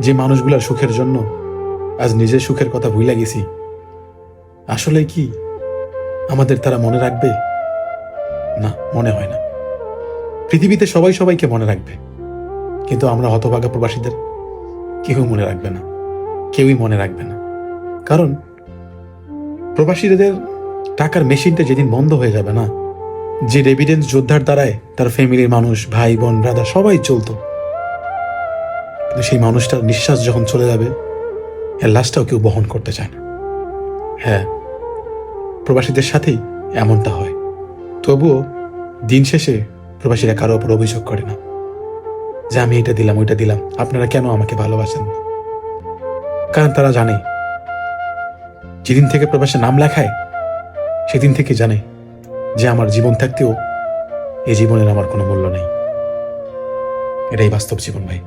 যে মানুষগুলার সুখের জন্য আজ নিজের সুখের কথা ভুলে গেছি, আসলে কি আমাদের তারা মনে রাখবে? না, মনে হয় না। পৃথিবীতে সবাই সবাইকে মনে রাখবে, কিন্তু আমরা হতভাগা প্রবাসীদের কেউ মনে রাখবে না, কেউই মনে রাখবে না। কারণ প্রবাসীদের টাকার মেশিনটা যেদিন বন্ধ হয়ে যাবে না, যে রেভিডেন্স যোদ্ধার দ্বারায় তার ফ্যামিলির মানুষ, ভাই বোন ব্রাদার সবাই চলতো, কিন্তু সেই মানুষটার নিঃশ্বাস যখন চলে যাবে, এর লাশটাও কেউ বহন করতে চায় না। হ্যাঁ, প্রবাসীদের সাথেই এমনটা হয়। তবুও দিন শেষে প্রবাসীরা কারো ওপর অভিযোগ করে না যে আমি এটা দিলাম, ওইটা দিলাম, আপনারা কেন আমাকে ভালোবাসেন না। কারণ তারা জানে, যেদিন থেকে প্রবাসে নাম লেখায় সেদিন থেকে জানে যে আমার জীবন থাকতেও এই জীবনের আমার কোনো মূল্য নেই। এটাই বাস্তব জীবন ভাই।